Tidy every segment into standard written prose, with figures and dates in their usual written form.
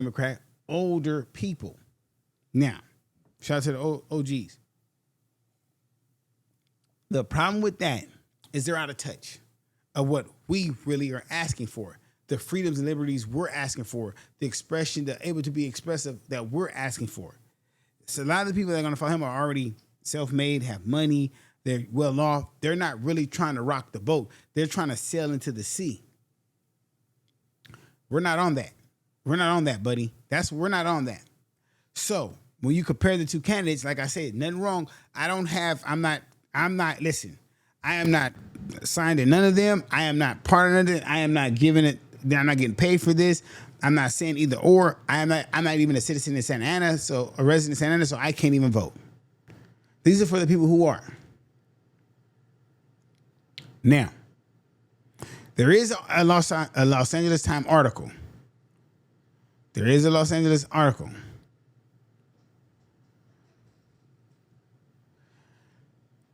Democrat, older people. Now, shout out to the OGs. The problem with that is they're out of touch of what we really are asking for. The freedoms and liberties we're asking for, the expression, the able to be expressive that we're asking for. So a lot of the people that are going to follow him are already self-made, have money, they're well off. They're not really trying to rock the boat. They're trying to sail into the sea. We're not on that. We're not on that, buddy. We're not on that. So when you compare the two candidates, like I said, nothing wrong. I'm not, listen, I am not signed to none of them. I am not part of it. I am not giving it. I'm not getting paid for this. I'm not saying either or. I'm not even a citizen in Santa Ana, so a resident of Santa Ana, so I can't even vote. These are for the people who are. Now, there is a Los Angeles Times article. There is a Los Angeles article.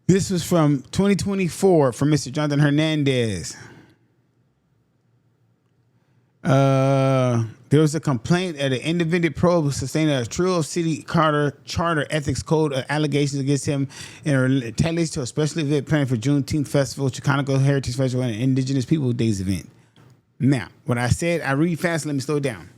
This was from 2024 from Mr. Jonathan Hernandez. There was a complaint at an independent probe sustaining a trio of city charter ethics code allegations against him in retaliation to a special event planned for Juneteenth Festival, Chicano Heritage Festival, and Indigenous People Days event. Now, what I said, I read fast, let me slow down.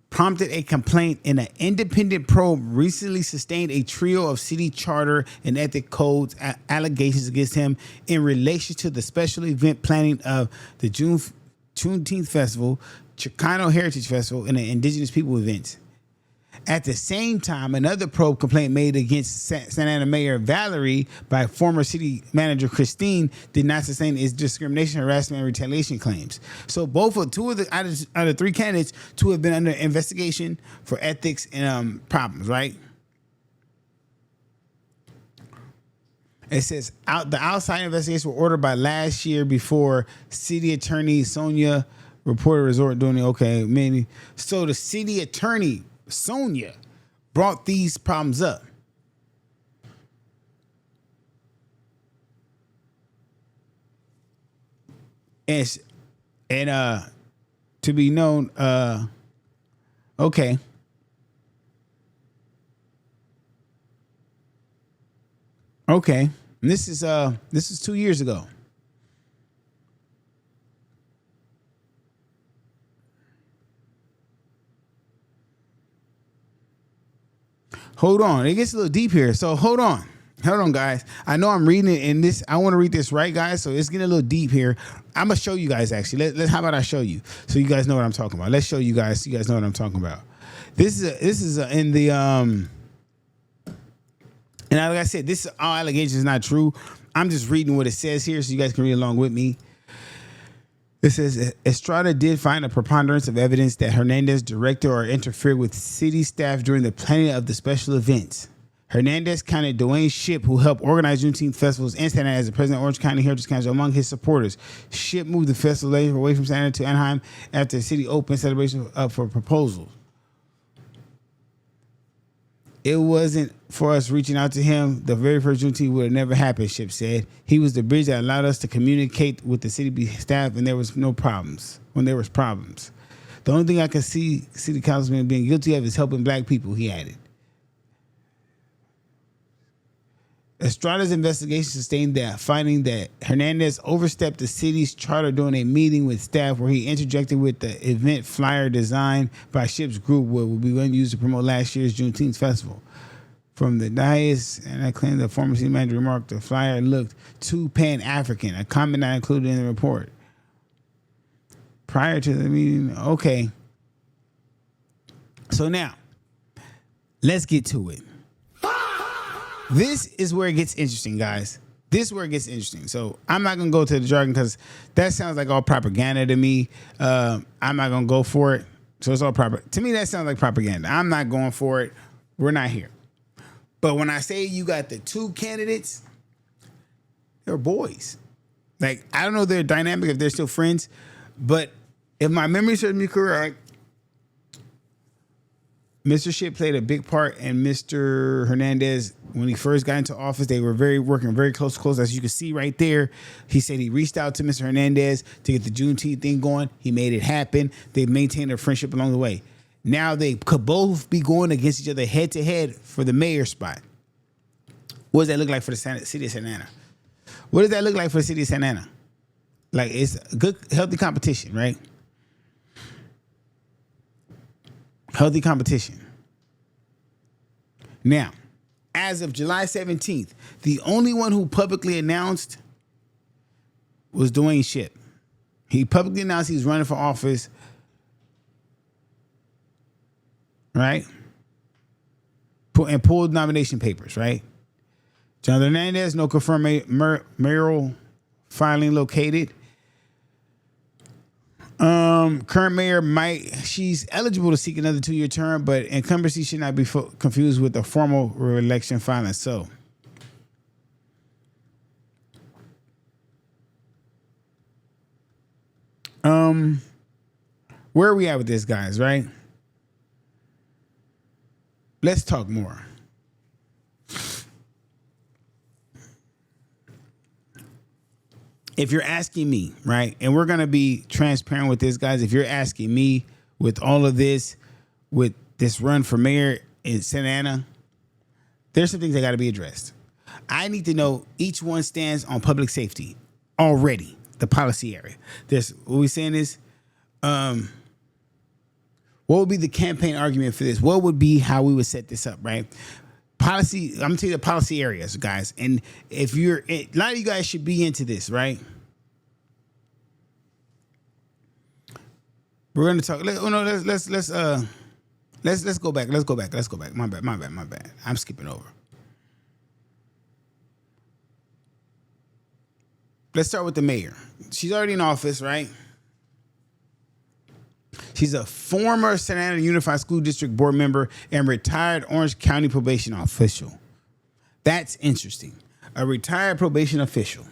Prompted a complaint in an independent probe recently sustained a trio of city charter and ethic codes allegations against him in relation to the special event planning of the Juneteenth Festival, Chicano Heritage Festival, and the Indigenous People events. At the same time, another probe complaint made against Santa Ana Mayor Valerie by former city manager Christine did not sustain its discrimination, harassment, and retaliation claims. So two of the out of three candidates, two have been under investigation for ethics and problems, right? It says the outside investigations were ordered by last year before city attorney Sonia reported resort doing it. So the city attorney Sonia brought these problems up. And to be known, okay. Okay. And this is 2 years ago. Hold on. It gets a little deep here. So hold on. Hold on, guys. I know I'm reading it in this. I want to read this right, guys. So it's getting a little deep here. I'm going to show you guys, actually. How about I show you so you guys know what I'm talking about? Let's show you guys so you guys know what I'm talking about. This is in the, and like I said, this all allegations is not true. I'm just reading what it says here so you guys can read along with me. It says Estrada did find a preponderance of evidence that Hernandez directed or interfered with city staff during the planning of the special events. Hernandez counted Dwayne Shipp, who helped organize Juneteenth festivals in Santa Ana as the president of Orange County Heritage Council, among his supporters. Shipp moved the festival away from Santa Ana to Anaheim after the city opened celebration up for proposals. It wasn't for us reaching out to him. The very first Juneteenth would have never happened, Shipp said. He was the bridge that allowed us to communicate with the city staff, and there was no problems when there was problems. The only thing I can see city councilmen being guilty of is helping black people, he added. Estrada's investigation sustained that finding that Hernandez overstepped the city's charter during a meeting with staff where he interjected with the event flyer designed by Shipp's group what will be used to promote last year's Juneteenth festival. From the dais, and I claim the former city manager remarked the flyer looked too Pan-African, a comment not included in the report. Prior to the meeting, okay. So now, let's get to it. This is where it gets interesting, guys. This is where it gets interesting. So I'm not going to go to the jargon because that sounds like all propaganda to me. I'm not going to go for it. So it's all proper. To me, that sounds like propaganda. I'm not going for it. We're not here. But when I say you got the two candidates, they're boys. Like, I don't know their dynamic, if they're still friends. But if my memory serves me correct, Mr. Ship played a big part in Mr. Hernandez when he first got into office. They were working very close. As you can see right there, he said he reached out to Mr. Hernandez to get the Juneteenth thing going. He made it happen. They maintained their friendship along the way. Now they could both be going against each other head to head for the mayor spot. What does that look like for the city of Santa Ana? What does that look like for the city of Santa Ana? Like, it's a good, healthy competition, right? Healthy competition. Now, as of July 17th, the only one who publicly announced was Dwayne Ship. He publicly announced he's running for office, right? And pulled nomination papers, right? Jonathan Hernandez, no confirmed mayoral filing located. Current mayor she's eligible to seek another 2-year term, but incumbency should not be confused with a formal re-election filing. So, where are we at with this, guys, right? Let's talk more. If you're asking me, right, and we're going to be transparent with this, guys, if you're asking me with all of this, with this run for mayor in Santa Ana, there's some things that got to be addressed. I need to know each one stands on public safety already, the policy area. What we saying is, what would be the campaign argument for this? What would be how we would set this up, right? Policy, I'm gonna tell you the policy areas, guys. And if a lot of you guys should be into this, right? We're gonna talk. Let's go back. Let's go back. My bad. I'm skipping over. Let's start with the mayor. She's already in office, right? She's a former Santa Ana Unified School District board member and retired Orange County probation official. That's interesting. A retired probation official.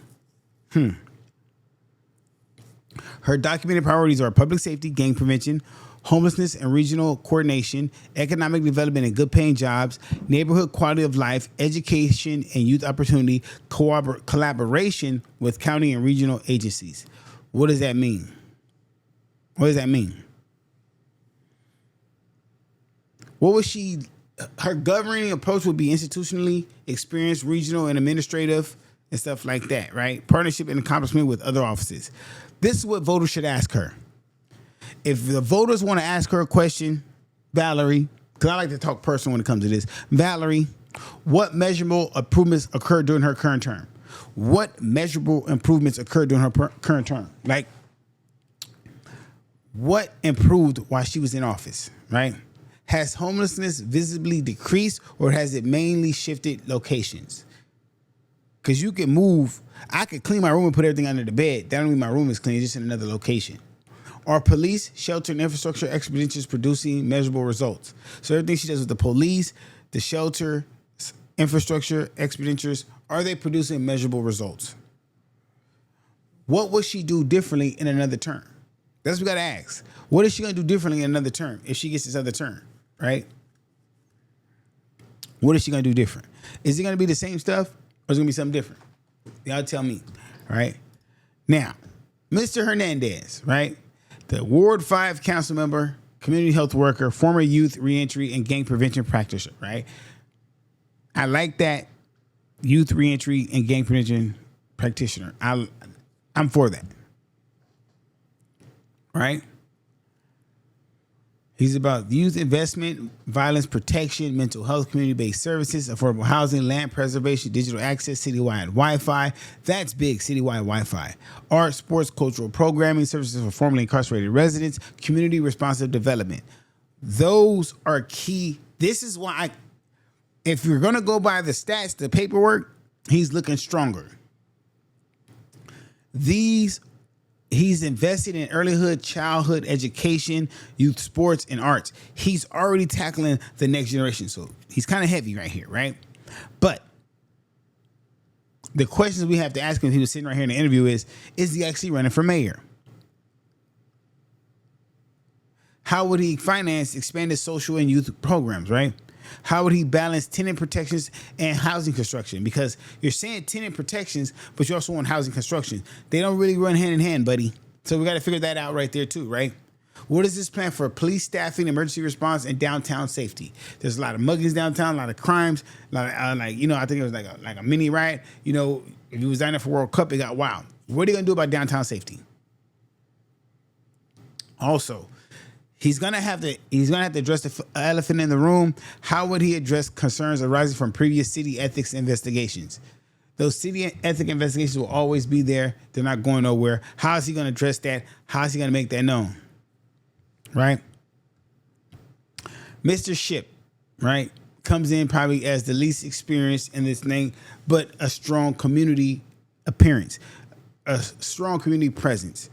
Her documented priorities are public safety, gang prevention, homelessness and regional coordination, economic development and good paying jobs, neighborhood quality of life, education and youth opportunity, collaboration with county and regional agencies. What does that mean? What does that mean? Her governing approach would be institutionally experienced, regional and administrative and stuff like that, right? Partnership and accomplishment with other offices. This is what voters should ask her. If the voters want to ask her a question, Valerie, because I like to talk personal when it comes to this, Valerie, what measurable improvements occurred during her current term? What measurable improvements occurred during her current term? Like, what improved while she was in office, right? Has homelessness visibly decreased or has it mainly shifted locations? Because you can move. I could clean my room and put everything under the bed. That don't mean my room is clean, it's just in another location. Are police, shelter, and infrastructure expenditures producing measurable results? So everything she does with the police, the shelter, infrastructure, expenditures, are they producing measurable results? What would she do differently in another term? That's what we got to ask. What is she going to do differently in another term if she gets this other term, right? What is she going to do different? Is it going to be the same stuff or is it going to be something different? Y'all tell me, all right? Now, Mr. Hernandez, right? The Ward 5 council member, community health worker, former youth reentry and gang prevention practitioner, right? I like that youth reentry and gang prevention practitioner. I'm for that. Right? He's about youth investment, violence protection, mental health, community-based services, affordable housing, land preservation, digital access, citywide Wi-Fi. That's big, citywide Wi-Fi. Art, sports, cultural programming, services for formerly incarcerated residents, community responsive development. Those are key. This is why if you're going to go by the stats, the paperwork, he's looking stronger. He's invested in earlyhood, childhood education, youth sports, and arts. He's already tackling the next generation. So he's kind of heavy right here, right? But the questions we have to ask him if he was sitting right here in the interview is he actually running for mayor? How would he finance expanded social and youth programs, right? How would he balance tenant protections and housing construction? Because you're saying tenant protections, but you also want housing construction. They don't really run hand in hand, buddy. So we got to figure that out right there too, right? What is this plan for police staffing, emergency response, and downtown safety? There's a lot of muggings downtown, a lot of crimes, a lot of, I think it was like a mini riot. If you was down there for World Cup, it got wild. What are you gonna do about downtown safety? Also, he's gonna have to address the elephant in the room. How would he address concerns arising from previous city ethics investigations? Those city ethic investigations will always be there. They're not going nowhere. How is he going to address that? How is he going to make that known? Right? Mr. Ship, right, comes in probably as the least experienced in this thing, but a strong community appearance, a strong community presence.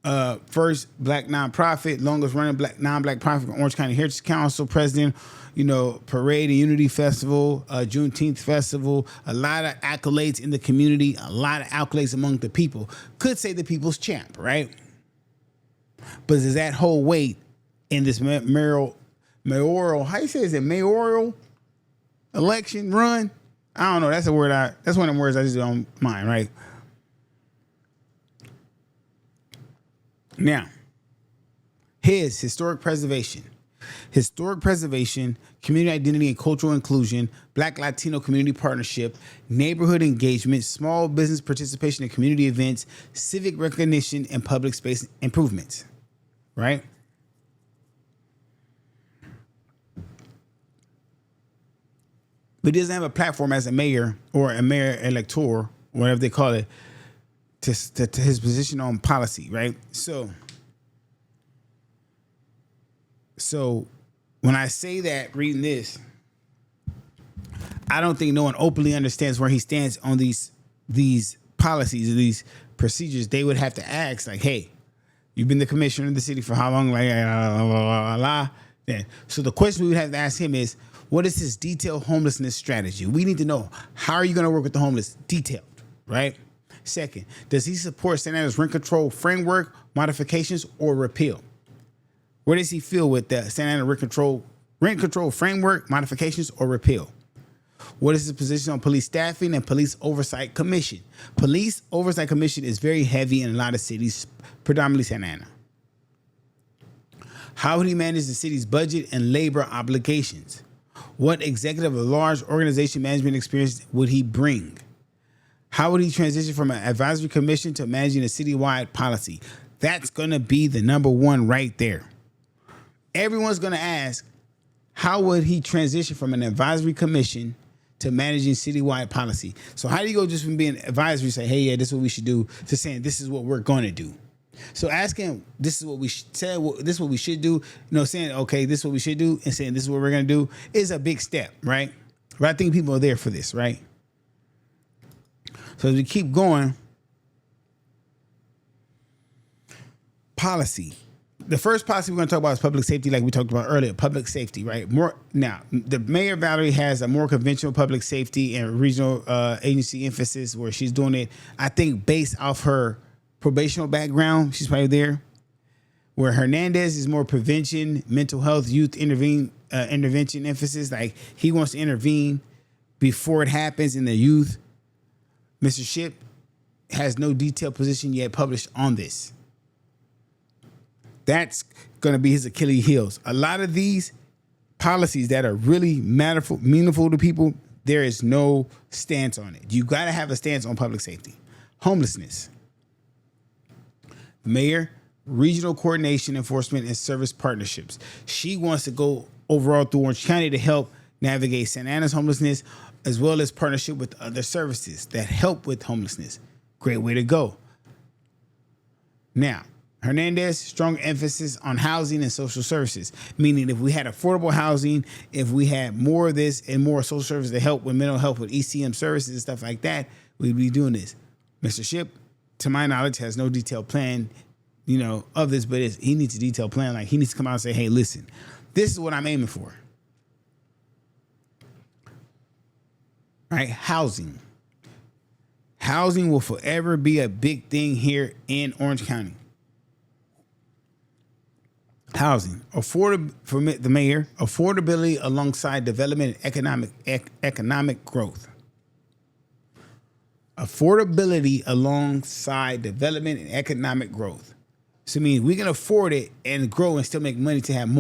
First black nonprofit, longest running non-black profit, Orange County Heritage Council president, Parade and Unity Festival, Juneteenth Festival, a lot of accolades in the community, a lot of accolades among the people. Could say the people's champ, right? But does that hold weight in this mayoral, how you say, is it mayoral election run? I don't know. That's one of the words I just don't mind, right? Now, his historic preservation, community identity and cultural inclusion, Black Latino community partnership, neighborhood engagement, small business participation in community events, civic recognition, and public space improvements, right? But he doesn't have a platform as a mayor or a mayor elector, whatever they call it, to his position on policy, right? So when I say that, reading this, I don't think no one openly understands where he stands on these policies or these procedures. They would have to ask, like, hey, you've been the commissioner of the city for how long? So the question we would have to ask him is, what is his detailed homelessness strategy? We need to know, how are you going to work with the homeless? Detailed, right? Second, does he support Santa Ana's rent control framework, modifications, or repeal? Where does he feel with the Santa Ana rent control framework, modifications, or repeal? What is his position on police staffing and police oversight commission? Police oversight commission is very heavy in a lot of cities, predominantly Santa Ana. How would he manage the city's budget and labor obligations? What executive of large organization management experience would he bring? How would he transition from an advisory commission to managing a citywide policy? That's going to be the number one right there. Everyone's going to ask, how would he transition from an advisory commission to managing citywide policy? So how do you go just from being advisory, say, hey, yeah, this is what we should do, to saying this is what we're going to do? So asking, this is what we said, this is what we should do, saying, okay, this is what we should do, and saying this is what we're going to do is a big step, right? But I think people are there for this, right? So as we keep going, policy. The first policy we're going to talk about is public safety, like we talked about earlier. Public safety, right? The Mayor Valerie has a more conventional public safety and regional agency emphasis, where she's doing it, I think, based off her probational background. She's probably there. Where Hernandez is more prevention, mental health, youth intervention emphasis. Like, he wants to intervene before it happens in the youth. Mr. Ship has no detailed position yet published on this. That's going to be his Achilles heels. A lot of these policies that are really meaningful to people, there is no stance on it. You got to have a stance on public safety. Homelessness. Mayor, regional coordination, enforcement, and service partnerships. She wants to go overall through Orange County to help navigate Santa Ana's homelessness, as well as partnership with other services that help with homelessness. Great way to go. Now, Hernandez, strong emphasis on housing and social services, meaning if we had affordable housing, if we had more of this and more social services to help with mental health, with ECM services and stuff like that, we'd be doing this. Mr. Ship, to my knowledge, has no detailed plan, of this, but he needs a detailed plan. Like, he needs to come out and say, hey, listen, this is what I'm aiming for. Right? Housing. Housing will forever be a big thing here in Orange County. Housing, for the mayor, affordability alongside development and economic growth. Affordability alongside development and economic growth. So, I mean, we can afford it and grow and still make money to have more.